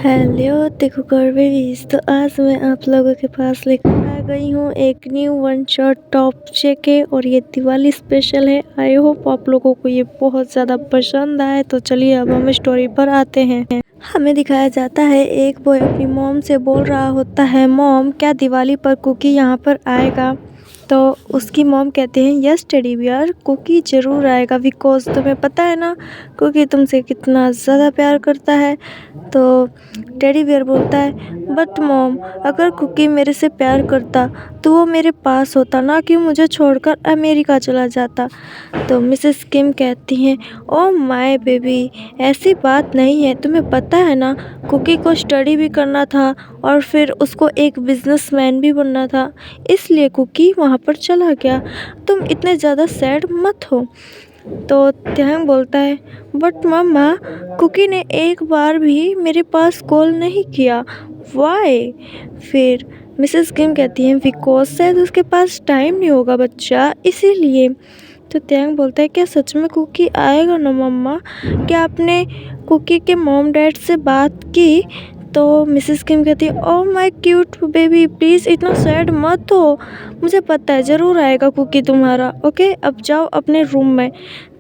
Hello देखो babies, तो आज मैं आप लोगों के पास लेकर आ गई हूँ एक न्यू वन शॉट टॉप जेके और ये दिवाली स्पेशल है। आई होप आप लोगों को ये बहुत ज़्यादा पसंद आए। तो चलिए अब हम स्टोरी पर आते हैं। हमें दिखाया जाता है एक बॉय अपनी मॉम से बोल रहा होता है, मॉम क्या दिवाली पर कुकी यहाँ पर आएगा। तो उसकी मॉम कहते हैं, यस टेडी बियर, कुकी ज़रूर आएगा बिकॉज तुम्हें पता है ना कुकी तुमसे कितना ज़्यादा प्यार करता है। तो टेडी बियर बोलता है, बट मॉम अगर कुकी मेरे से प्यार करता तो वो मेरे पास होता, ना कि मुझे छोड़कर अमेरिका चला जाता। तो मिसेस किम कहती हैं, ओ माय बेबी ऐसी बात नहीं है, तुम्हें पता है ना कुकी को स्टडी भी करना था और फिर उसको एक बिजनेसमैन भी बनना था, इसलिए कुकी वहाँ पर चला गया। तुम इतने ज़्यादा सैड मत हो। तो त्याग बोलता है, बट मम्मा कुकी ने एक बार भी मेरे पास कॉल नहीं किया, वाई। फिर मिसेस किम कहती हैं, बिकॉज शायद उसके पास टाइम नहीं होगा बच्चा, इसीलिए। तो त्याग बोलता है, क्या सच में कुकी आएगा ना मम्मा? क्या आपने कुकी के मॉम डैड से बात की? तो मिसेस किम कहती है, oh my cute baby please इतना सैड मत हो, मुझे पता है ज़रूर आएगा कुकी तुम्हारा। ओके अब जाओ अपने रूम में।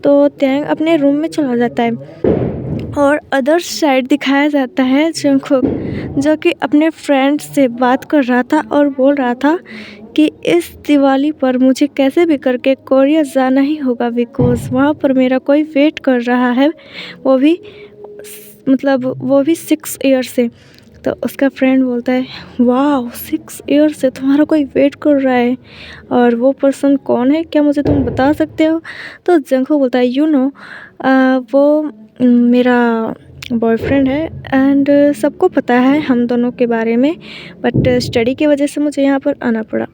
तो त्यांग अपने रूम में चला जाता है और अदर साइड दिखाया जाता है जंगकुक, जो कि अपने फ्रेंड से बात कर रहा था और बोल रहा था कि इस दिवाली पर मुझे कैसे भी करके कोरिया जाना ही होगा बिकॉज़ वहाँ पर मेरा कोई वेट कर रहा है, वो भी 6 ईयर से। तो उसका फ्रेंड बोलता है, वाह 6 ईयर से तुम्हारा कोई वेट कर रहा है, और वो पर्सन कौन है, क्या मुझे तुम बता सकते हो? तो जंगको बोलता है, वो मेरा बॉयफ्रेंड है एंड सबको पता है हम दोनों के बारे में, बट स्टडी की वजह से मुझे यहाँ पर आना पड़ा।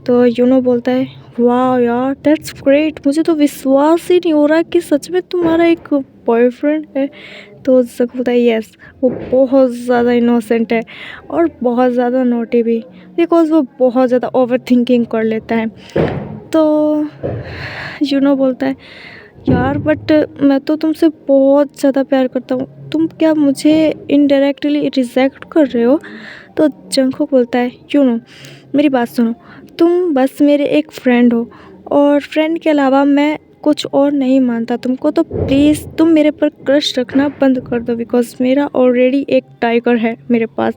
तो बोलता है, वाह यार दैट्स ग्रेट, मुझे तो विश्वास ही नहीं हो रहा कि सच में तुम्हारा एक बॉयफ्रेंड है। तो जंगको बोलता है, यस वो बहुत ज़्यादा इनोसेंट है और बहुत ज़्यादा नोटी भी, बिकॉज़ वो बहुत ज़्यादा ओवर थिंकिंग कर लेता है। तो बोलता है, यार बट मैं तो तुमसे बहुत ज़्यादा प्यार करता हूँ, तुम क्या मुझे इनडायरेक्टली रिजेक्ट कर रहे हो? तो जंगकुक बोलता है, मेरी बात सुनो, तुम बस मेरे एक फ्रेंड हो और फ्रेंड के अलावा मैं कुछ और नहीं मानता तुमको, तो प्लीज़ तुम मेरे पर क्रश रखना बंद कर दो बिकॉज़ मेरा ऑलरेडी एक टाइगर है मेरे पास।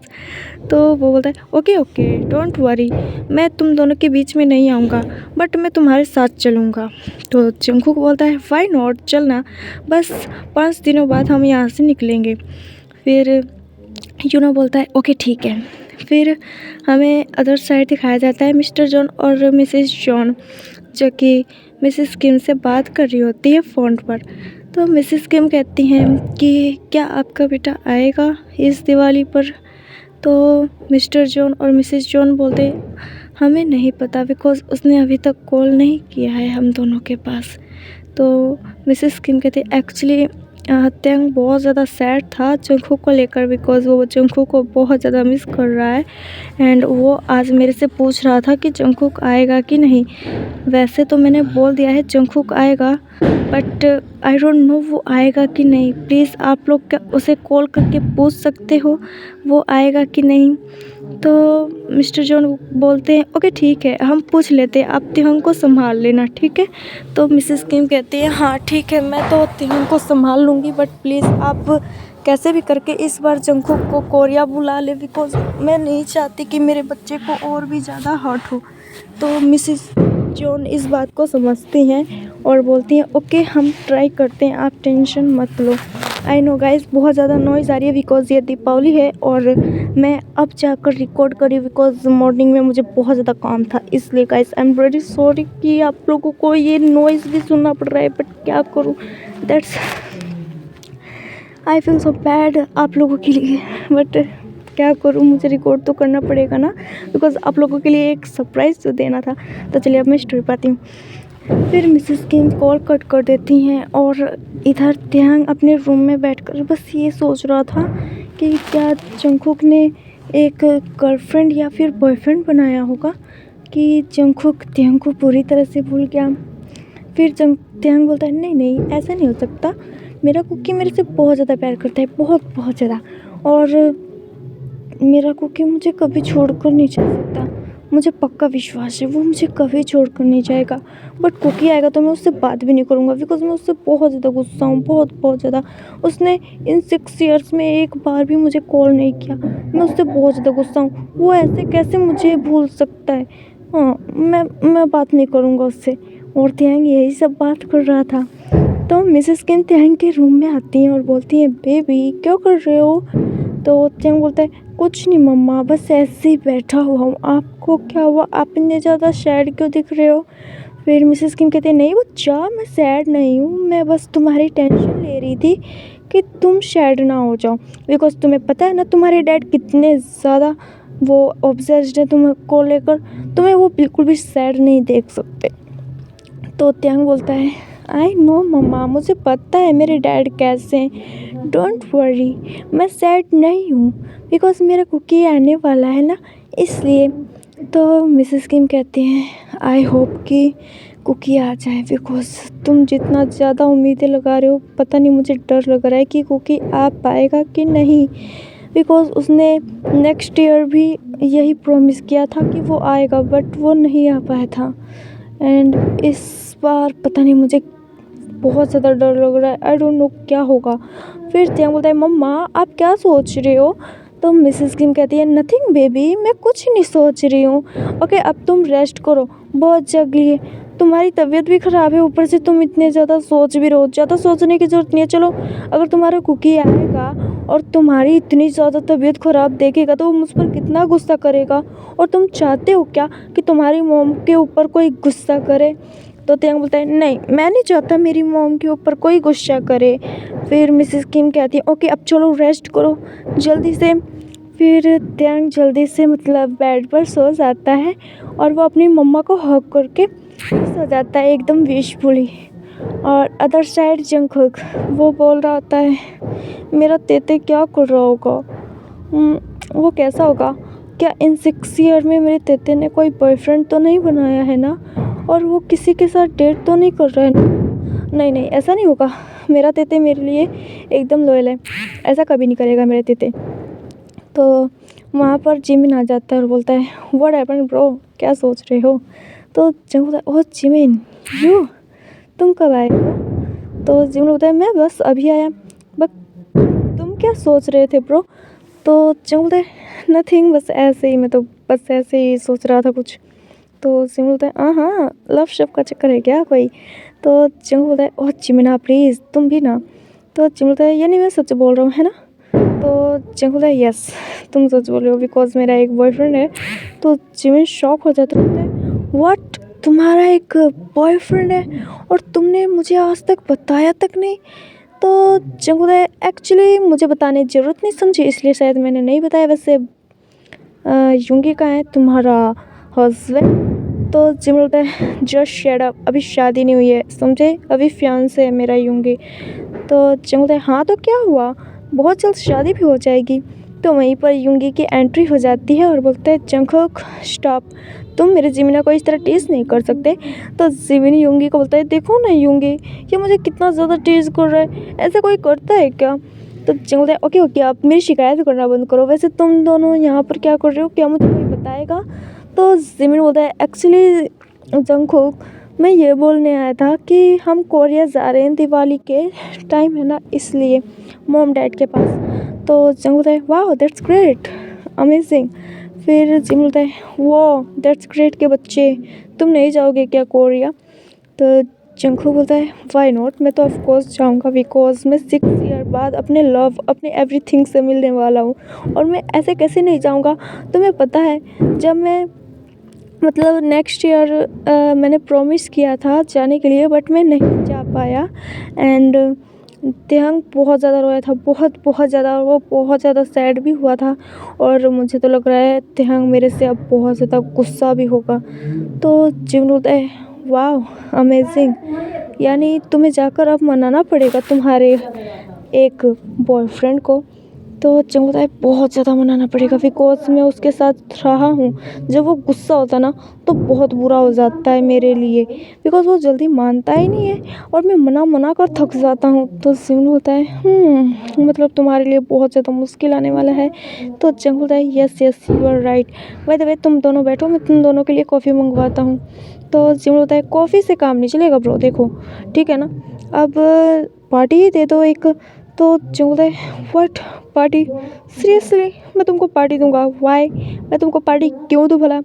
तो वो बोलता है, ओके ओके डोंट वरी, मैं तुम दोनों के बीच में नहीं आऊँगा बट मैं तुम्हारे साथ चलूँगा। तो जंगकुक बोलता है, व्हाई नॉट, चलना, बस 5 दिनों बाद हम यहाँ से निकलेंगे। फिर बोलता है, ओके ठीक है। फिर हमें अदर साइड दिखाया जाता है मिस्टर जॉन और मिसेस जॉन, जो कि मिसेस किम से बात कर रही होती है फ़ोन पर। तो मिसेस किम कहती हैं कि क्या आपका बेटा आएगा इस दिवाली पर? तो मिस्टर जॉन और मिसेस जॉन बोलते, हमें नहीं पता बिकॉज़ उसने अभी तक कॉल नहीं किया है हम दोनों के पास। तो मिसेस किम कहते, एक्चुअली त्यांग बहुत ज़्यादा सैड था जंगकुक को लेकर बिकॉज़ वो जंगकुक को बहुत ज़्यादा मिस कर रहा है एंड वो आज मेरे से पूछ रहा था कि जंगकुक आएगा कि नहीं। वैसे तो मैंने बोल दिया है जंगकुक आएगा, बट आई डोंट नो वो आएगा कि नहीं। प्लीज़ आप लोग क्या उसे कॉल करके पूछ सकते हो वो आएगा कि नहीं? तो मिस्टर जॉन बोलते हैं, ओके ठीक है हम पूछ लेते हैं, आप तिहंग को संभाल लेना, ठीक है? तो मिसेस किम कहती है, हाँ ठीक है मैं तो तिहंग को संभाल लूँगी, बट प्लीज़ आप कैसे भी करके इस बार जंगकुक को कोरिया बुला ले बिकॉज़ मैं नहीं चाहती कि मेरे बच्चे को और भी ज़्यादा हर्ट हो। तो मिसेस जॉन इस बात को समझती हैं और बोलती हैं, ओके हम ट्राई करते हैं, आप टेंशन मत लो। आई नो गाइस बहुत ज़्यादा नॉइज़ आ रही है बिकॉज़ ये दीपावली है और मैं अब जाकर रिकॉर्ड करी बिकॉज़ मॉर्निंग में मुझे बहुत ज़्यादा काम था, इसलिए guys I am very sorry कि आप लोगों को ये नॉइज़ भी सुनना पड़ रहा है, बट क्या करूँ, that's I feel so bad आप लोगों के लिए, बट क्या करूँ मुझे रिकॉर्ड तो करना पड़ेगा ना बिकॉज़ आप लोगों के लिए एक सरप्राइज़ तो देना था। तो चलिए अब मैं स्टोरी पाती हूँ। फिर मिसेस किम कॉल कट कर देती हैं और इधर त्यांग अपने रूम में बैठकर बस ये सोच रहा था कि क्या जंगकुक ने एक गर्लफ्रेंड या फिर बॉयफ्रेंड बनाया होगा कि जंगकुक त्यांग को पूरी तरह से भूल गया। फिर त्यांग बोलता है, नहीं नहीं ऐसा नहीं हो सकता, मेरा कुकी मेरे से बहुत ज़्यादा प्यार करता है, बहुत बहुत ज़्यादा, और मेरा कुकी मुझे कभी छोड़कर नहीं जा सकता। मुझे पक्का विश्वास है वो मुझे कभी छोड़कर नहीं जाएगा। बट कुकी आएगा तो मैं उससे बात भी नहीं करूँगा, बिकॉज़ मैं उससे बहुत ज़्यादा गुस्सा हूँ, बहुत बहुत ज़्यादा। उसने इन 6 ईयर्स में एक बार भी मुझे कॉल नहीं किया। मैं उससे बहुत ज़्यादा गुस्सा हूँ। वो ऐसे कैसे मुझे भूल सकता है? हाँ, मैं बात नहीं करूँगा उससे। और त्यांग यही सब बात कर रहा था। तो मिसेस किम त्यांग के रूम में आती हैं और बोलती हैं, बेबी क्या कर रहे हो? तो त्यांग बोलता है, कुछ नहीं मम्मा, बस ऐसे ही बैठा हुआ हूँ। आपको क्या हुआ? आप इतने ज़्यादा सैड क्यों दिख रहे हो? फिर मिसेस किम कहती है, नहीं बच्चा, मैं सैड नहीं हूँ, मैं बस तुम्हारी टेंशन ले रही थी कि तुम सैड ना हो जाओ। बिकॉज़ तुम्हें पता है ना तुम्हारे डैड कितने ज़्यादा वो ऑब्सेस्ड है तुमको लेकर, तुम्हें वो बिल्कुल भी सैड नहीं देख सकते। तो त्यांग बोलता है, आई नो मम्मा, मुझे पता है मेरे डैड कैसे हैं। डोंट वरी, मैं सैड नहीं हूँ, बिकॉज़ मेरा कुकी आने वाला है ना, इसलिए। तो मिसेस किम कहती हैं, आई होप कि कुकी आ जाए, बिकॉज़ तुम जितना ज़्यादा उम्मीदें लगा रहे हो, पता नहीं मुझे डर लग रहा है कि कुकी आ पाएगा कि नहीं। बिकॉज़ उसने नेक्स्ट ईयर भी यही प्रॉमिस किया था कि वो आएगा, बट वो नहीं आ पाया था। एंड इस बार पता नहीं, मुझे बहुत ज़्यादा डर लग रहा है। आई डोंट नो क्या होगा। फिर त्यांग बोलता है, मम्मा आप क्या सोच रहे हो? तो मिसेस किम कहती है, नथिंग बेबी, मैं कुछ नहीं सोच रही हूँ। ओके, अब तुम रेस्ट करो, बहुत जग लिए। तुम्हारी तबीयत भी ख़राब है, ऊपर से तुम इतने ज़्यादा सोच भी रहे हो। ज़्यादा सोचने की ज़रूरत नहीं है। चलो, अगर तुम्हारा कुकी आएगा और तुम्हारी इतनी ज़्यादा तबीयत ख़राब देखेगा तो वो मुझ पर कितना गुस्सा करेगा। और तुम चाहते हो क्या कि तुम्हारी मॉम के ऊपर कोई गुस्सा करे? तो त्यांग बोलता है, नहीं, मैं नहीं चाहता मेरी मॉम के ऊपर कोई गुस्सा करे। फिर मिसेस किम कहती है, ओके अब चलो रेस्ट करो जल्दी से। फिर त्यांग जल्दी से मतलब बेड पर सो जाता है और वो अपनी मम्मा को हग करके सो जाता है एकदम पीसफुली। और अदर साइड जंगकुक वो बोल रहा होता है, मेरा तेते क्या कर रहा होगा? वो कैसा होगा? क्या इन 6 ईयर में मेरे तेते ने कोई बॉयफ्रेंड तो नहीं बनाया है ना? और वो किसी के साथ डेट तो नहीं कर रहा है ना? नहीं नहीं, ऐसा नहीं होगा। मेरा तेते मेरे लिए एकदम लॉयल है, ऐसा कभी नहीं करेगा मेरे तेते। तो वहाँ पर जिमिन आ जाता है और बोलता है, व्हाट हैपेंड ब्रो, क्या सोच रहे हो? तो जिमिन बोलता है, ओह जिमिन, यू, तुम कब आए हो? तो जिमिन बोलता है, मैं बस अभी आया। बट तुम क्या सोच रहे थे ब्रो? तो जिमिन बोलता है, नथिंग, बस ऐसे ही, मैं तो बस ऐसे ही सोच रहा था कुछ। तो जिमिन बोलता है, हाँ, लव शव का चक्कर है क्या कोई? तो जिमिन बोलता है, ओह जिमिना प्लीज़ तुम भी ना। तो जिमिन बोलता है, यानी मैं सच बोल रहा हूँ है ना? तो जिमिन बोलता है, यस तुम सच बोल रहे हो, बिकॉज़ मेरा एक बॉयफ्रेंड है। तो जिमिन शॉक हो जाता है, व्हाट, तुम्हारा एक बॉयफ्रेंड है और तुमने मुझे आज तक बताया तक नहीं? तो जिमिन बोलता है, एक्चुअली मुझे बताने की ज़रूरत नहीं समझी, इसलिए शायद मैंने नहीं बताया। वैसे युंगी कहाँ है तुम्हारा हस्बैंड? तो जिमिन बोलता है, जस्ट शट अप, अभी शादी नहीं हुई है समझे, अभी फियांसे है मेरा युंगी। तो जिमिन बोलता है, हाँ तो क्या हुआ, बहुत जल्द शादी भी हो जाएगी। तो वहीं पर युंगी की एंट्री हो जाती है और बोलता है, जंगकुक स्टॉप, तुम मेरे जिमिना को इस तरह टीज़ नहीं कर सकते। तो जिमिन युंगी को बोलता है, देखो ना युंगी, ये मुझे कितना ज़्यादा टीज़ कर रहा है, ऐसा कोई करता है क्या? तो जिमिन बोलता है, ओके ओके, आप मेरी शिकायत करना बंद करो। वैसे तुम दोनों यहाँ पर क्या कर रहे हो, क्या मुझे कोई बताएगा? तो जिमिन बोलता है, एक्चुअली जंगकुक, मैं ये बोलने आया था कि हम कोरिया जा रहे हैं, दिवाली के टाइम है ना, इसलिए मॉम डैड के पास। तो जिमिन बोलता है, वाह दैट्स ग्रेट, अमेजिंग। फिर जिमिन बोलता है, वो दैट्स ग्रेट के बच्चे, तुम नहीं जाओगे क्या कोरिया? तो जंगकुक बोलता है, वाई नॉट, मैं तो ऑफकोर्स जाऊँगा, बिकॉज मैं 6 ईयर बाद अपने लव, अपने एवरीथिंग से मिलने वाला हूँ और मैं ऐसे कैसे नहीं जाऊँगा? तुम्हें पता है, जब मैं मतलब नेक्स्ट ईयर मैंने प्रॉमिस किया था जाने के लिए, बट मैं नहीं जा पाया। एंड तेहंग बहुत ज़्यादा रोया था, बहुत बहुत ज़्यादा, वो बहुत ज़्यादा सैड भी हुआ था। और मुझे तो लग रहा है तेहंग मेरे से अब बहुत ज़्यादा गुस्सा भी होगा। तो जिमिन बोलता है, वाह अमेजिंग, यानी तुम्हें जाकर अब मनाना पड़ेगा तुम्हारे एक बॉयफ्रेंड को। तो जंग होता है बहुत ज़्यादा मनाना पड़ेगा बिकॉज़ मैं उसके साथ रहा हूँ। जब वो गुस्सा होता है ना तो बहुत बुरा हो जाता है मेरे लिए बिकॉज़ वो जल्दी मानता ही नहीं है और मैं मना कर थक जाता हूँ। तो जिन बोलता है मतलब तुम्हारे लिए बहुत ज़्यादा मुश्किल आने वाला है। तो जंग बोलता है yes yes you are right, by the way तुम दोनों बैठो, मैं तुम दोनों के लिए कॉफ़ी मंगवाता हूँ। तो जिन बोलता है कॉफ़ी से काम नहीं चलेगा ब्रो, देखो ठीक है ना, अब पार्टी ही दे दो एक। तो जो बोलता है व्हाट पार्टी, सीरियसली मैं तुमको पार्टी दूंगा, वाई मैं तुमको पार्टी क्यों दूँ भला।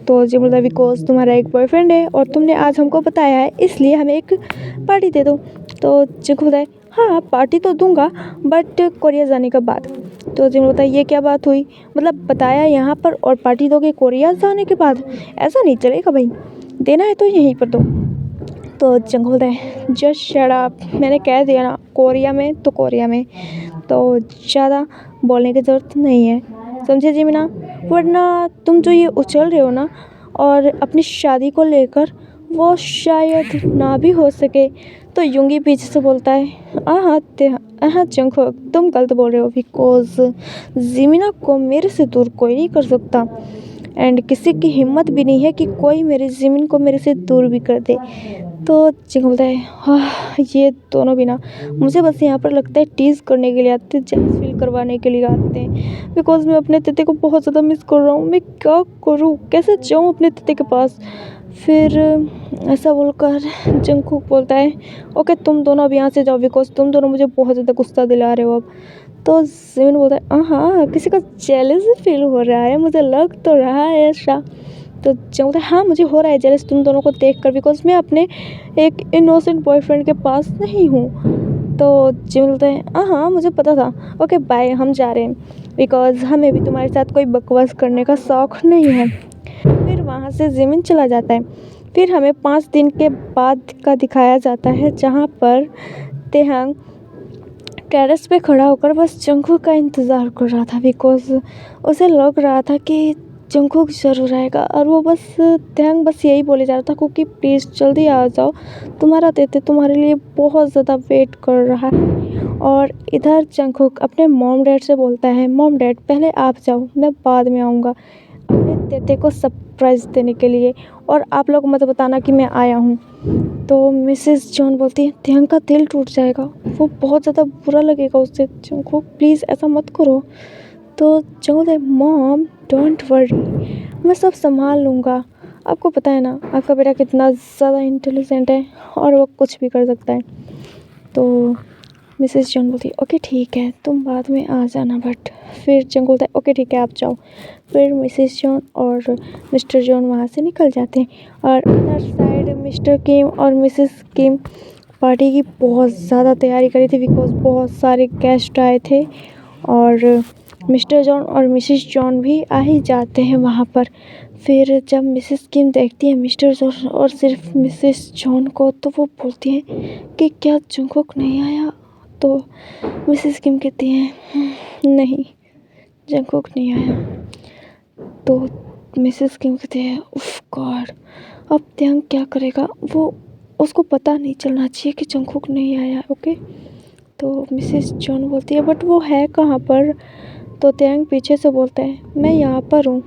तो जी बोलता है बिकॉज तुम्हारा एक बॉयफ्रेंड है और तुमने आज हमको बताया है इसलिए हमें एक पार्टी दे दो। तो जिंक बोलता है हाँ पार्टी तो दूंगा बट कोरिया जाने के बाद। तो जिंक बोलता है ये क्या बात हुई, मतलब बताया यहाँ पर और पार्टी दोगे कोरिया जाने के बाद, ऐसा नहीं चलेगा भाई, देना है तो यहीं पर दो। तो जंग बोलता है जस्ट शट अप, मैंने कह दिया ना कोरिया में तो कोरिया में, तो ज़्यादा बोलने की ज़रूरत नहीं है, समझे जी मीना। वरना तुम जो ये उछल रहे हो ना और अपनी शादी को लेकर वो शायद ना भी हो सके। तो युंगी पीछे से बोलता है हाँ जंगकोक तुम गलत बोल रहे हो बिकॉज जीमिना को मेरे से दूर कोई नहीं कर सकता एंड किसी की हिम्मत भी नहीं है कि कोई मेरी ज़मीन को मेरे से दूर भी कर दे। तो चिंग बोलता है हाँ ये दोनों भी ना मुझे बस यहाँ पर लगता है टीज़ करने के लिए आते हैं, जेलस फील करवाने के लिए आते हैं बिकॉज मैं अपने तते को बहुत ज़्यादा मिस कर रहा हूँ। मैं क्या करूँ, कैसे जाऊँ अपने तते के पास। फिर ऐसा बोलकर जंगकुक बोलता है ओके तुम दोनों अब यहाँ से जाओ बिकॉज तुम दोनों मुझे बहुत ज़्यादा गुस्सा दिला रहे हो अब। तो जिमिन बोलता है हाँ किसी का जेलस फील हो रहा है, मुझे लग तो रहा है ऐसा। तो जंग बोलता है हाँ मुझे हो रहा है जेलस तुम दोनों को देख कर बिकॉज मैं अपने एक इनोसेंट बॉयफ्रेंड के पास नहीं हूँ। तो जिमिन बोलता है हाँ मुझे पता था, ओके बाय हम जा रहे हैं बिकॉज हमें भी तुम्हारे साथ कोई बकवास करने का शौक़ नहीं है। फिर वहाँ से जिमिन चला जाता है। फिर हमें 5 दिन के बाद का दिखाया जाता है जहाँ पर तेहंग टेरेस पे खड़ा होकर बस जंगकुक का इंतज़ार कर रहा था बिकॉज उसे लग रहा था कि जंगकुक ज़रूर आएगा और वो बस तेहंग बस यही बोले जा रहा था क्योंकि प्लीज़ जल्दी आ जाओ, तुम्हारा तेते तुम्हारे लिए बहुत ज़्यादा वेट कर रहा है। और इधर जंगकुक अपने मॉम डैड से बोलता है मॉम डैड पहले आप जाओ मैं बाद में आऊँगा अपने तेते को सरप्राइज़ देने के लिए और आप लोग मत बताना कि मैं आया हूँ। तो मिसेस जॉन बोलती है तेहंग का दिल टूट जाएगा, वो बहुत ज़्यादा बुरा लगेगा उससे, जंगकुक प्लीज़ ऐसा मत करो। तो जंगकुक है मॉम डोंट वरी मैं सब संभाल लूँगा, आपको पता है ना आपका बेटा कितना ज़्यादा इंटेलिजेंट है और वो कुछ भी कर सकता है। तो मिसेस जॉन बोलती है ओके ठीक है तुम बाद में आ जाना बट। फिर जंग बोलता है ओके ठीक है आप जाओ। फिर मिसेस जॉन और मिस्टर जॉन वहाँ से निकल जाते हैं और अदर साइड मिस्टर किम और मिसेस किम पार्टी की बहुत ज़्यादा तैयारी करी थी बिकॉज बहुत सारे गेस्ट आए थे और मिस्टर जॉन और मिसेस जॉन भी आ ही जाते हैं वहाँ पर। फिर जब मिसेस किम देखती है मिस्टर जॉन और सिर्फ मिसेस जॉन को तो वो बोलती हैं कि क्या जंगकुक नहीं आया। तो मिसेस किम कहती हैं नहीं जंगकुक नहीं आया। तो मिसेस किम कहती है उफ गॉड अब तेहंग क्या करेगा, वो उसको पता नहीं चलना चाहिए कि जंगकुक नहीं आया। ओके तो मिसेस जॉन बोलती है बट वो है कहाँ पर। तो तेहंग पीछे से बोलता है मैं यहाँ पर हूँ।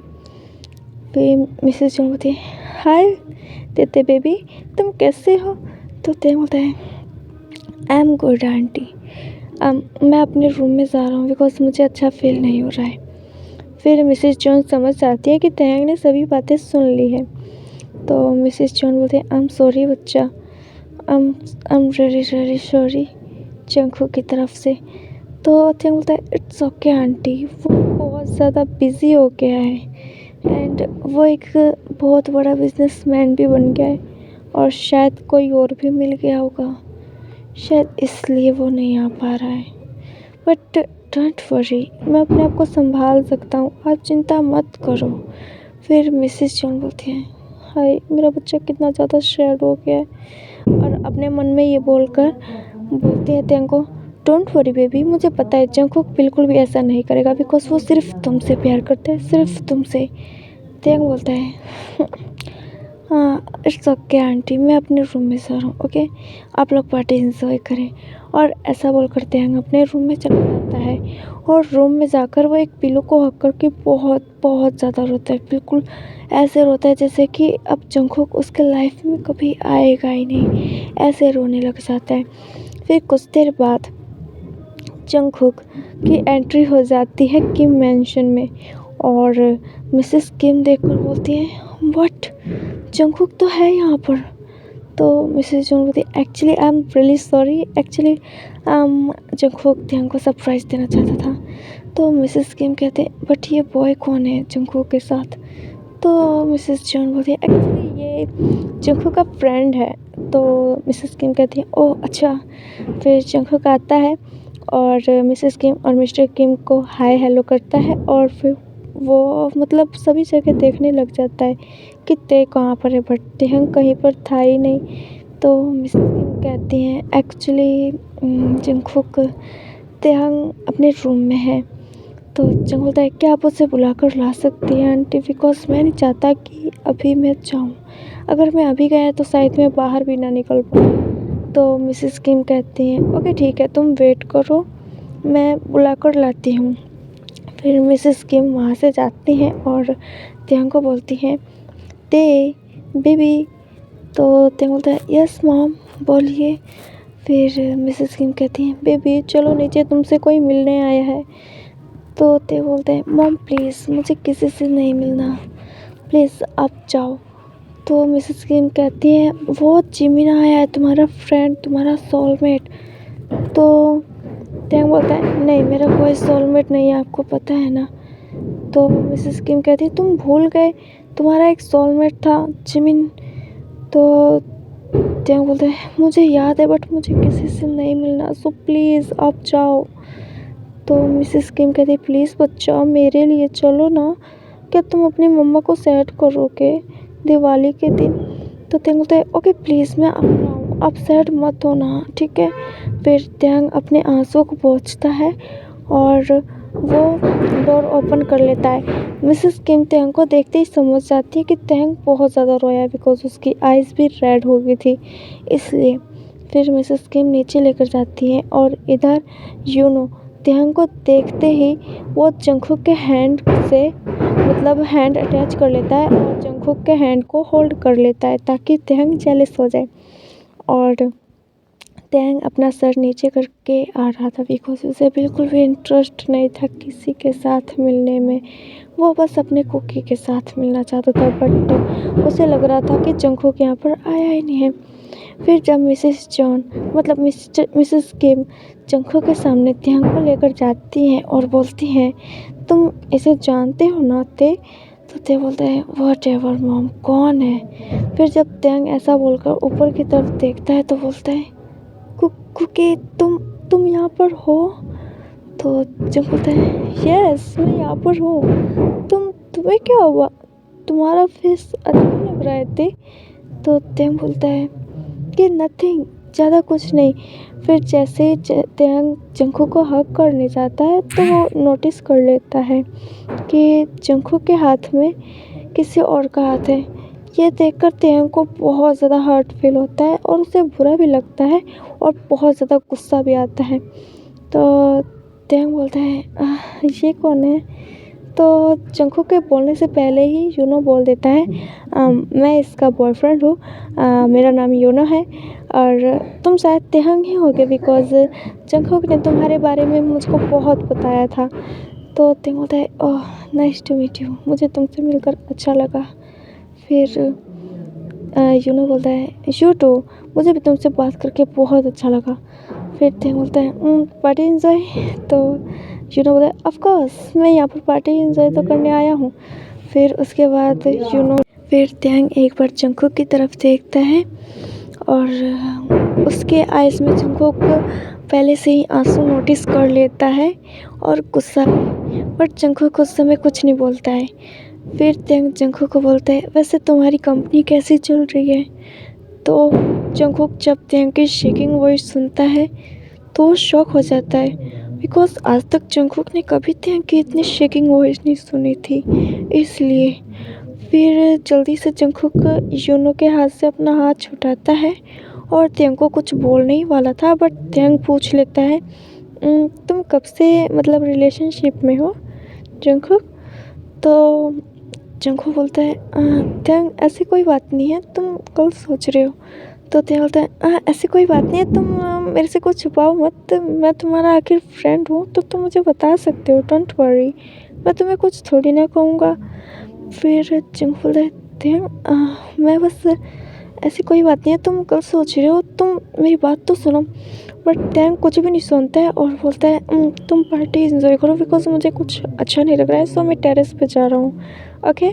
फिर मिसेस जॉन बोलती है हाय तेते बेबी तुम कैसे हो। तो तेहंग बोलता है आई एम गुड आंटी, मैं अपने रूम में जा रहा हूँ बिकॉज मुझे अच्छा फील नहीं हो रहा है। फिर मिसेस जॉन समझ जाती है कि तेहंग ने सभी बातें सुन ली है। तो मिसेस जॉन बोलते हैं आई एम सॉरी बच्चा, आई एम रियली सॉरी जंगकुक की तरफ से। तो तेहंग बोलता है इट्स ओके आंटी, वो बहुत ज़्यादा बिज़ी हो गया है एंड वो एक बहुत बड़ा बिजनेसमैन भी बन गया है और शायद कोई और भी मिल गया होगा, शायद इसलिए वो नहीं आ पा रहा है। बट डोंट वरी मैं अपने आप को संभाल सकता हूँ, आप चिंता मत करो। फिर मिसेस जॉन बोलती हैं हाय मेरा बच्चा कितना ज़्यादा सैड हो गया है और अपने मन में ये बोलकर बोलती है तेहंग को डोंट वरी बेबी मुझे पता है जंगकुक बिल्कुल भी ऐसा नहीं करेगा बिकॉज वो सिर्फ तुमसे प्यार करता है, सिर्फ तुमसे। तेहंग बोलता है हाँ, इट्स ओके आंटी, मैं अपने रूम में सो रहा हूँ, ओके, आप लोग पार्टी एंजॉय करें। और ऐसा बोल कर तेहंग अपने रूम में चला जाता है और रूम में जाकर वो एक पिलो को हक करके बहुत बहुत ज़्यादा रोता है। बिल्कुल ऐसे रोता है जैसे कि अब जंगकुक उसके लाइफ में कभी आएगा ही नहीं, ऐसे रोने लग जाता है। फिर कुछ देर बाद जंगकुक की एंट्री हो जाती है किम मैंशन में और मिसेस किम देखकर बोलती है, व्हाट, जंगकुक तो है यहाँ पर। तो मिसेस जंग बोलती है, actually I am really sorry, actually Jungkook Taehyung को सरप्राइज़ देना चाहता था। तो मिसेस किम कहते हैं, बट ये बॉय कौन है जंगकुक के साथ। तो मिसेस जॉन बोलती है, एक्चुअली ये जंगकुक का फ्रेंड है। तो मिसेस किम कहती है, ओह अच्छा। फिर जंगकुक आता है और मिसेस किम और मिस्टर किम को हाय हेलो करता है और फिर वो मतलब सभी जगह देखने लग जाता है कि ते कहाँ पर है, बट तेहंग कहीं पर था ही नहीं। तो मिसेस किम कहती हैं, एक्चुअली जंगकुक तेहंग अपने रूम में है। तो जंग बोलता है, क्या आप उसे बुला कर ला सकती हैं आंटी, बिकॉज मैं नहीं चाहता कि अभी मैं जाऊँ, अगर मैं अभी गया तो शायद मैं बाहर भी ना निकल पाऊँ। तो मिसेस किम कहती हैं, ओके ठीक है, तुम वेट करो, मैं बुला कर लाती हूँ। फिर मिसेस किम वहाँ से जाती हैं और तेहंग को बोलती हैं, ते बेबी। तो तेहंग बोलता है, यस मॉम, बोलिए। फिर मिसेस किम कहती हैं, बेबी चलो नीचे, तुमसे कोई मिलने आया है। तो ते बोलते हैं, मॉम प्लीज़ मुझे किसी से नहीं मिलना, प्लीज़ आप जाओ। तो मिसेस किम कहती है, वो जिमिन आया है, तुम्हारा फ्रेंड, तुम्हारा सोलमेट। तो टैंग बोलता है, नहीं मेरा कोई सोलमेट नहीं है, आपको पता है ना। तो मिसेस किम कहती है, तुम भूल गए तुम्हारा एक सोलमेट था जिमिन। तो टैंग बोलता है, मुझे याद है बट मुझे किसी से नहीं मिलना, सो प्लीज़ आप जाओ। तो मिसेस किम कहती है, प्लीज़ बच्चा मेरे लिए चलो ना, क्या तुम अपनी मम्मा को सैड करोगे दिवाली के दिन। तो टैंग बोलता है, ओके प्लीज़ मैं आ रहा हूँ, आप सैड मत होना, ठीक है। फिर टैंग अपने आंसुओं को पोंछता है और वो डोर ओपन कर लेता है। मिसेस किम टैंग को देखते ही समझ जाती है कि टैंग बहुत ज़्यादा रोया है, बिकॉज उसकी आइज़ भी रेड हो गई थी इसलिए। फिर मिसेस किम नीचे लेकर जाती हैं और इधर यूनो टैंग को देखते ही वो जंगकुक के हैंड से मतलब हैंड अटैच कर लेता है और जंगकुक के हैंड को होल्ड कर लेता है ताकि टैंग जेलस हो जाए। और टैंग अपना सर नीचे करके आ रहा था, बिकॉज उसे बिल्कुल भी इंटरेस्ट नहीं था किसी के साथ मिलने में, वो बस अपने कुकी के साथ मिलना चाहता था। बट उसे लग रहा था कि जंगकुक यहाँ पर आया ही नहीं है। फिर जब मिसेस जॉन मतलब मिसेस किम जंगकुक के सामने टैंग को लेकर जाती हैं और बोलती हैं, तुम इसे जानते हो ना ते। तो ते बोलता है, व्हाट एवर मॉम, कौन है। फिर जब टैंग ऐसा बोलकर ऊपर की तरफ देखता है तो बोलता है, कुकी तुम यहाँ पर हो। तो जंग बोलता है, यस मैं यहाँ पर हूँ, तुम्हें क्या हुआ, तुम्हारा फेस अच्छा लग रहा है ते। तो टैंग बोलता है कि नथिंग, ज़्यादा कुछ नहीं। फिर जैसे ही टैंग जंगकुक को हग करने जाता है तो वो नोटिस कर लेता है कि जंगकुक के हाथ में किसी और का हाथ है। ये देखकर टैंग को बहुत ज़्यादा हर्ट फील होता है और उसे बुरा भी लगता है और बहुत ज़्यादा गुस्सा भी आता है। तो टैंग बोलता है, ये कौन है। तो जंगकुक के बोलने से पहले ही यूनो बोल देता है, मैं इसका बॉयफ्रेंड हूँ, मेरा नाम यूनो है और तुम शायद तेहंग ही होगे, बिकॉज जंगकुक ने तुम्हारे बारे में मुझको बहुत बताया था। तो तेहंग बोलता है, oh nice to meet you, मुझे तुमसे मिलकर अच्छा लगा। फिर यूनो बोलता है, यू टू, मुझे भी तुमसे बात करके बहुत अच्छा लगा। फिर तेहंग बोलता है, पार्टी एंजॉय। तो यूनो बोलता है, ऑफ कोर्स मैं यहाँ पर पार्टी एंजॉय तो करने आया हूँ। फिर उसके बाद फिर टैंग एक बार जंगकुक की तरफ देखता है और उसके आइज़ में जंगकुक पहले से ही आंसू नोटिस कर लेता है और गुस्सा भी, बट जंगकुक उस समय कुछ नहीं बोलता है। फिर टैंग जंगकुक को बोलता है, वैसे तुम्हारी कंपनी कैसी चल रही है। तो जंगकुक जब टैंग की शेकिंग वॉइस सुनता है तो वो शॉक हो जाता है, बिकॉज आज तक जंगकुक ने कभी टैंग की इतनी शेकिंग वॉइस नहीं सुनी थी इसलिए। फिर जल्दी से जंगकुक यूनो के हाथ से अपना हाथ छुटाता है और त्यंग को कुछ बोलने ही वाला था, बट त्यंग पूछ लेता है तुम कब से मतलब रिलेशनशिप में हो जंगकुक? तो जंगकुक बोलता है त्यंग ऐसी कोई बात नहीं है, तुम कल सोच रहे हो। तो त्यंग बोलता है ऐसी कोई बात नहीं है, तुम मेरे से कुछ छुपाओ मत, मैं तुम्हारा आखिर फ्रेंड हूँ तो तुम मुझे बता सकते हो, डोंट वरी, मैं तुम्हें कुछ थोड़ी ना कहूँगा। फिर जंगकुक बोलता है त्यंग मैं बस ऐसी कोई बात नहीं है, तुम कल सोच रहे हो, तुम मेरी बात तो सुनो। बट टैंग कुछ भी नहीं सुनता है और बोलता है तुम पार्टी एंजॉय करो बिकॉज मुझे कुछ अच्छा नहीं लग रहा है, सो मैं टेरेस पे जा रहा हूँ, ओके।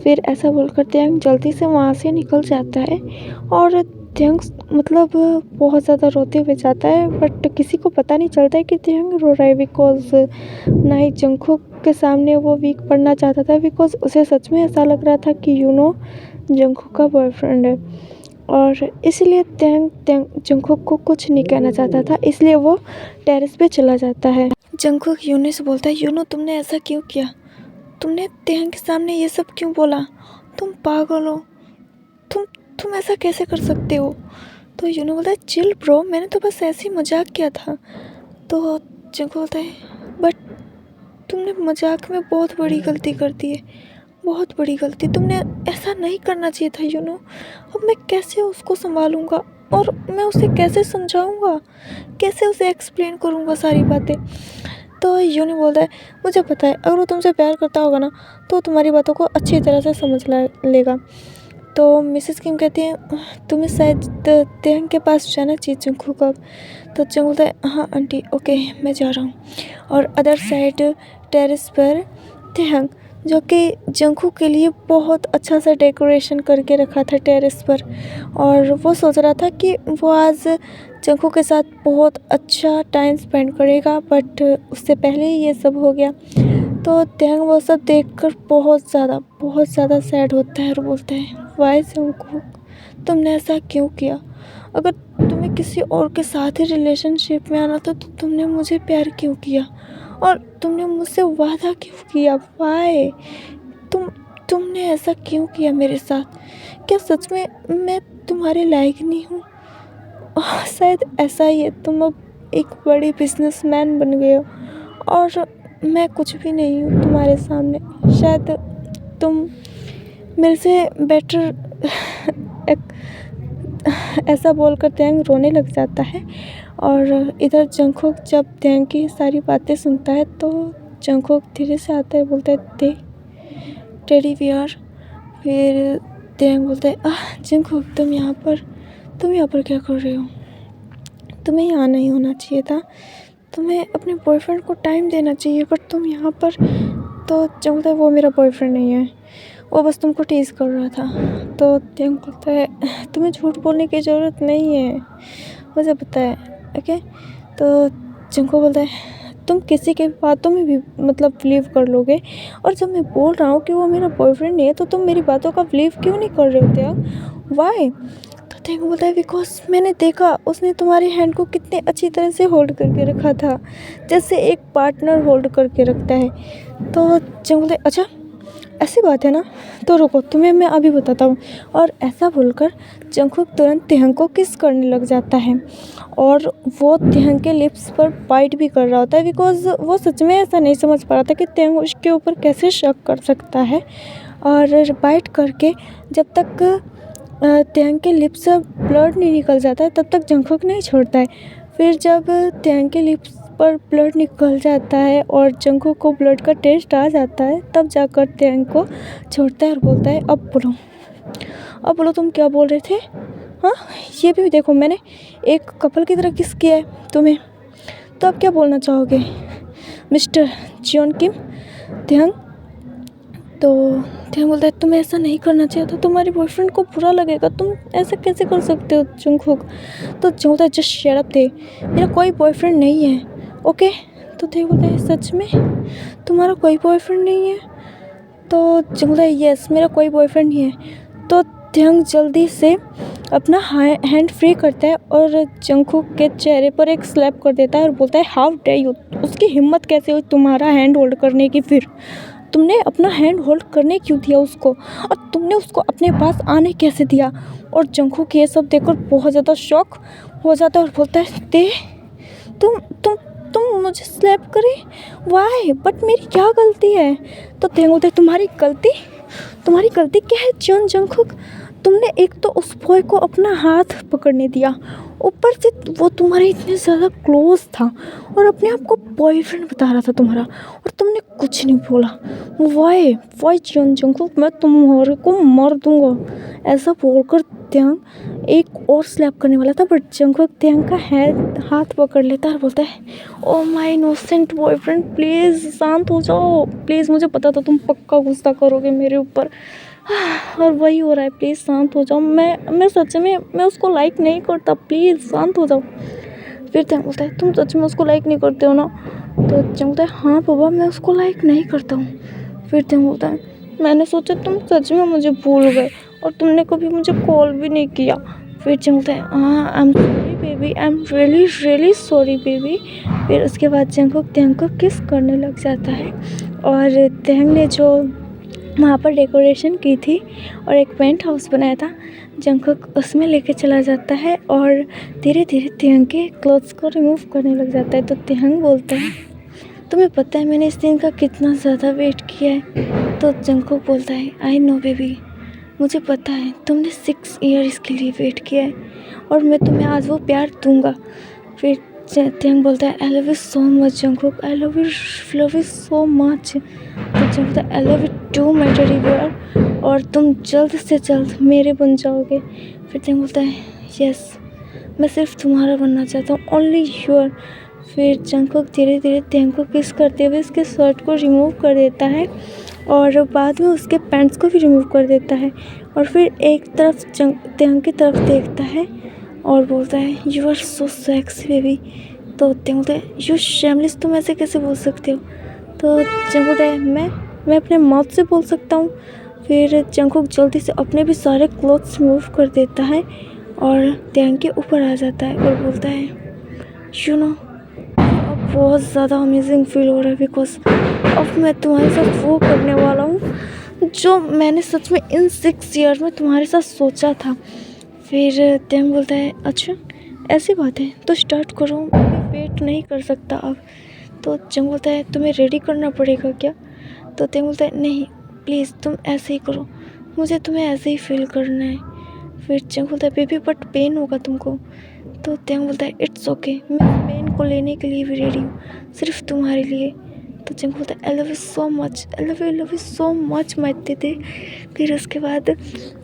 फिर ऐसा बोलकर टैंग जल्दी से वहाँ से निकल जाता है और टैंग मतलब बहुत ज़्यादा रोते हुए जाता है, बट किसी को पता नहीं चलता है कि टैंग रो रहा है बिकॉज ना ही जंगकुक के सामने वो वीक पड़ना चाहता था बिकॉज उसे सच में ऐसा लग रहा था कि जंगकुक का बॉयफ्रेंड है और इसलिए टैंग जंगकुक को कुछ नहीं कहना चाहता था, इसलिए वो टेरेस पे चला जाता है। जंगकुक यूनो से बोलता है यूनो तुमने ऐसा क्यों किया, तुमने टैंग के सामने ये सब क्यों बोला, तुम पागल हो, तुम ऐसा कैसे कर सकते हो। तो यूनो बोलता है चिल ब्रो, मैंने तो बस ऐसे ही मजाक किया था। तो जंगकुक बोलता है बट तुमने मजाक में बहुत बड़ी गलती कर दी है, बहुत बड़ी गलती, तुमने ऐसा नहीं करना चाहिए था यूनो। अब मैं कैसे उसको संभालूंगा और मैं उसे कैसे समझाऊंगा, कैसे उसे एक्सप्लेन करूंगा सारी बातें। तो यूनो बोलता है मुझे पता है अगर वो तुमसे प्यार करता होगा ना तो तुम्हारी बातों को अच्छी तरह से समझ लेगा। तो मिसेस किम कहती हैं तुम्हें शायद टैंग के पास जाना चाहिए जंगकुक अब। तो जंग बोलता है हाँ आंटी ओके मैं जा रहा हूँ। और अदर साइड टेरेस पर टैंग जो कि जंगकुक के लिए बहुत अच्छा सा डेकोरेशन करके रखा था टेरेस पर और वो सोच रहा था कि वो आज जंगकुक के साथ बहुत अच्छा टाइम स्पेंड करेगा, बट उससे पहले ही ये सब हो गया। तो टैंग वो सब देखकर बहुत ज़्यादा सैड होता है और बोलता है वाई जंगकुक तुमने ऐसा क्यों किया, अगर तुम्हें किसी और के साथ ही रिलेशनशिप में आना था तो तुमने मुझे प्यार क्यों किया और तुमने मुझसे वादा क्यों किया, वाई तुमने ऐसा क्यों किया मेरे साथ, क्या सच में मैं तुम्हारे लायक नहीं हूँ। शायद ऐसा ही है, तुम अब एक बड़ी बिजनेसमैन बन गए हो और मैं कुछ भी नहीं हूँ तुम्हारे सामने, शायद तुम मेरे से बेटर ऐसा बोलकर टैंग रोने लग जाता है। और इधर जंगकुक जब टैंग की सारी बातें सुनता है तो जंगकुक धीरे से आता है, बोलता है दे टेडी बियर। फिर टैंग बोलता है जंगकुक तुम यहाँ पर क्या कर रहे हो, तुम्हें यहाँ नहीं होना चाहिए था, तुम्हें अपने बॉयफ्रेंड को टाइम देना चाहिए, पर तुम यहाँ पर। तो जंग बोलता है वो मेरा बॉयफ्रेंड नहीं है, वो बस तुमको टीज़ कर रहा था। तो टैंग बोलता है तुम्हें झूठ बोलने की ज़रूरत नहीं है, मुझे पता है, ओके। तो जंगकुक बोलता है तुम किसी के बातों में भी मतलब बिलीव कर लोगे, और जब मैं बोल रहा हूँ कि वो मेरा बॉयफ्रेंड नहीं है तो तुम मेरी बातों का बिलीव क्यों नहीं कर रहे हो टैंग, वाई। तो टैंग बोलता है बिकॉज मैंने देखा उसने तुम्हारे हैंड को कितने अच्छी तरह से होल्ड करके रखा था, जैसे एक पार्टनर होल्ड करके रखता है। तो जंग बोलता है अच्छा ऐसी बात है ना, तो रुको तुम्हें मैं अभी बताता हूँ। और ऐसा बोलकर जंगकुक तुरंत टैंग को किस करने लग जाता है और वो टैंग के लिप्स पर बाइट भी कर रहा होता है बिकॉज वो सच में ऐसा नहीं समझ पा रहा था कि टैंग उसके ऊपर कैसे शक कर सकता है। और बाइट करके जब तक टैंग के लिप्स से ब्लड नहीं निकल जाता है तब तक जंगकुक नहीं छोड़ता है। फिर जब टैंग के लिप्स पर ब्लड निकल जाता है और जंगकुक को ब्लड का टेस्ट आ जाता है तब जाकर टैंग को छोड़ता है और बोलता है अब बोलो तुम क्या बोल रहे थे, हाँ ये भी देखो मैंने एक कपल की तरह किस किया है तुम्हें, तो अब क्या बोलना चाहोगे मिस्टर जियोन किम टैंग। तो टैंग बोलता है तुम्हें ऐसा नहीं करना चाहिए था, तुम्हारे बॉयफ्रेंड को बुरा लगेगा, तुम ऐसा कैसे कर सकते हो जंगकुक। तो जंग बोलता है जस्ट शट अप थे, मेरा कोई बॉयफ्रेंड नहीं है, ओके। तो टैंग बोलता है सच में तुम्हारा कोई बॉयफ्रेंड नहीं है। तो जंग बोलता है यस मेरा कोई बॉयफ्रेंड नहीं है। तो टैंग जल्दी से अपना हैंड फ्री करता है और जंगकुक के चेहरे पर एक स्लैप कर देता है और बोलता है हाउ डे यू, उसकी हिम्मत कैसे हुई तुम्हारा हैंड होल्ड करने की। फिर तुमने अपना हैंड होल्ड करने क्यों दिया उसको, और तुमने उसको अपने पास आने कैसे दिया। और जंगकुक ये सब देखकर बहुत ज़्यादा शॉक हो जाता है और बोलता है ते तुम तुम तुम मुझे स्लैप करे, वाई, बट मेरी क्या गलती है। तो तेंग बोलता है तुम्हारी गलती क्या है जंगकुक, तुमने एक तो उस बॉय को अपना हाथ पकड़ने दिया, ऊपर से वो तुम्हारे इतने ज़्यादा क्लोज था और अपने आप को बॉयफ्रेंड बता रहा था तुम्हारा, और तुमने कुछ नहीं बोला। वाई वाई जंगकुक, मैं तुम्हारे को मार दूंगा। ऐसा बोलकर त्यांग एक और स्लैप करने वाला था, बट जंगकुक त्यांग का हाथ पकड़ लेता है और बोलता है oh my innocent boyfriend, please शांत हो जाओ, प्लीज़, मुझे पता था तुम पक्का गुस्सा करोगे मेरे ऊपर, और वही हो रहा है, प्लीज़ शांत हो जाओ, मैं सच में मैं उसको लाइक नहीं करता, प्लीज़ शांत हो जाओ। फिर त्यांग बोलता है तुम सच में उसको लाइक नहीं करते हो ना। तो त्यांग बोलता है हाँ पापा, मैं उसको लाइक नहीं करता हूँ। फिर त्यांग बोलता है मैंने सोचा तुम सच में मुझे भूल गए और तुमने कभी मुझे कॉल भी नहीं किया। फिर त्यांग बोलता है हाँ I am sorry baby, I am really really sorry baby. फिर उसके बाद जंगकुक त्यांग को किस करने लग जाता है, और त्यांग ने जो वहाँ पर डेकोरेशन की थी और एक पेंट हाउस बनाया था, जंगकुक उसमें लेके चला जाता है और धीरे धीरे त्यांग के क्लोथ्स को रिमूव करने लग जाता है। तो त्यांग बोलता है तुम्हें पता है मैंने इस दिन का कितना ज़्यादा वेट किया है। तो जंगकुक बोलता है आई नो बेबी, मुझे पता है तुमने 6 ईयर इसके लिए वेट किया है और मैं तुम्हें आज वो प्यार दूंगा। फिर त्यांग बोलता है I love you so much Jungkook, I love you so much. तो जंगकुक बोलता है I love you too my teddy bear, और तुम जल्द से जल्द मेरे बन जाओगे। फिर त्यांग बोलता है यस, मैं सिर्फ तुम्हारा बनना चाहता हूँ, ओनली योर। फिर जंगकुक धीरे धीरे त्यांग को किस करते हुए उसके शर्ट को रिमूव कर देता है और बाद में उसके पैंट्स को भी रिमूव कर देता है, और फिर एक तरफ त्यांग की तरफ देखता है और बोलता है you are so sexy baby. तो त्यांग बोलता है यू शेमलेस, तुम ऐसे कैसे बोल सकते हो। तो जंगकुक बोलता है मैं अपने माउथ से बोल सकता हूँ। फिर जंगकुक जल्दी से अपने भी सारे क्लोथ्स रिमूव कर देता है और त्यांग के ऊपर आ जाता है और बोलता है यू नो, अब बहुत ज़्यादा अमेजिंग फील हो रहा है बिकॉज अब मैं तुम्हारे साथ वो करने वाला हूँ जो मैंने सच में इन 6 ईयर में तुम्हारे साथ सोचा था। फिर त्यांग बोलता है अच्छा ऐसी बात है तो स्टार्ट करो, मैं वेट नहीं कर सकता अब। तो जंग बोलता है तुम्हें रेडी करना पड़ेगा क्या। तो त्यांग बोलता है नहीं प्लीज़ तुम ऐसे ही करो, मुझे तुम्हें ऐसे ही फील करना है। फिर जंग बोलता है बेबी बट पेन होगा तुमको। तो त्यांग बोलता है इट्स ओके, मैं पेन को लेने के लिए भी रेडी हूँ, सिर्फ तुम्हारे लिए। तो जंग बोलता है I love you so much, I love you so much my दीदी। फिर उसके बाद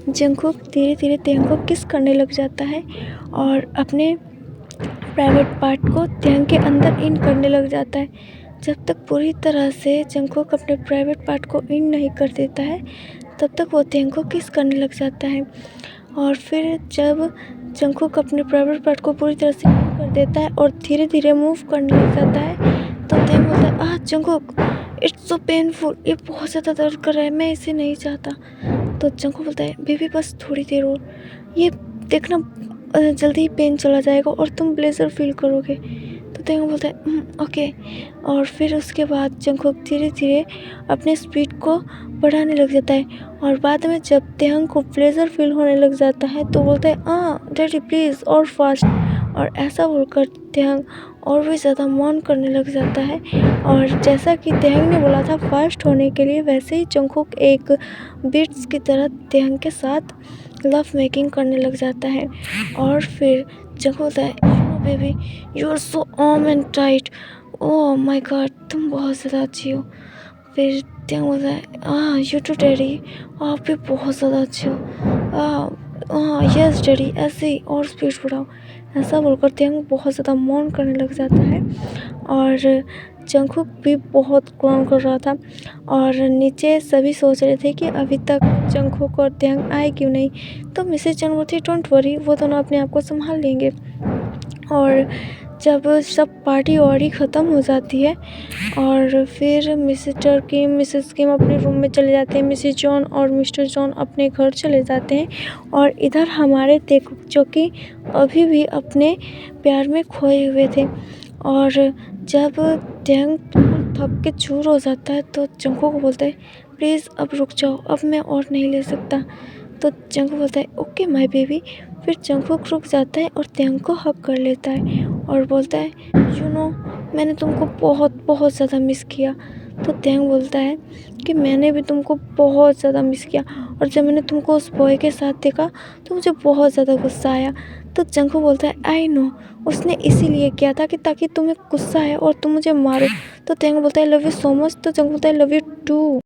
जंगकुक धीरे धीरे त्यांग को किस करने लग जाता है और अपने प्राइवेट पार्ट को त्यांग के अंदर इन करने लग जाता है। जब तक पूरी तरह से जंगकुक अपने प्राइवेट पार्ट को इन नहीं कर देता है तब तक वो त्यांग को किस करने लग जाता है। और फिर जब जंगकुक अपने प्राइवेट पार्ट को पूरी तरह से इन कर देता है और धीरे धीरे मूव करने लग जाता है तो त्यांग बोलता है जंगकुक इट्स सो पेनफुल, ये बहुत ज़्यादा दर्द कर रहा है, मैं इसे नहीं चाहता। तो जंगकुक बोलता है बेबी बस थोड़ी देर और, ये देखना जल्दी ही पेन चला जाएगा और तुम ब्लेजर फील करोगे। तो त्यांग बोलता है ओके। और फिर उसके बाद जंगकुक धीरे धीरे अपने स्पीड को बढ़ाने लग जाता है और बाद में जब त्यांग को ब्लेजर फील होने लग जाता है तो बोलता है डैडी प्लीज़ और फास्ट। और ऐसा बोलकर त्यांग और भी ज़्यादा मौन करने लग जाता है। और जैसा कि त्यांग ने बोला था फास्ट होने के लिए, वैसे ही जंगकुक एक बीट्स की तरह त्यांग के साथ लव मेकिंग करने लग जाता है। और फिर जंगकुक बोलता है baby you are so warm and tight, oh my God तुम बहुत ज़्यादा अच्छी हो। फिर त्यांग बोलता है यू टू डैडी, आप भी बहुत ज़्यादा अच्छे हो। यस डैडी, ऐसे ही और स्पीड बढ़ाओ। ऐसा बोलकर त्यांग बहुत ज़्यादा मौन करने लग जाता है और जंगकुक भी बहुत काम कर रहा था। और नीचे सभी सोच रहे थे कि अभी तक जंगकुक और त्यांग आए क्यों नहीं। तो मिसेज चंग बोलती डोंट वरी, वो दोनों अपने आप को संभाल लेंगे। और जब सब पार्टी वार्टी ख़त्म हो जाती है और फिर मिसेस किम अपने रूम में चले जाते हैं, मिसेस जॉन और मिस्टर जॉन अपने घर चले जाते हैं। और इधर हमारे तेकुक जो कि अभी भी अपने प्यार में खोए हुए थे। और जब त्यांग थक के चूर हो जाता है तो जंगकुक बोलता है प्लीज़ अब रुक जाओ, अब मैं और नहीं ले सकता। तो जंगकुक बोलता है ओके माय बेबी। फिर जंगकुक रुक जाता है और त्यांग को हग कर लेता है और बोलता है यू नो मैंने तुमको बहुत बहुत ज़्यादा मिस किया। तो त्यांग बोलता है कि मैंने भी तुमको बहुत ज़्यादा मिस किया और जब मैंने तुमको उस बॉय के साथ देखा तो मुझे बहुत ज़्यादा गुस्सा आया। तो जंगकुक बोलता है आई नो उसने इसीलिए किया था कि ताकि तुम्हें गुस्सा आए और तुम मुझे मारो। तो त्यांग बोलता है I love you so much. तो जंगकुक बोलता है आई लव यू टू।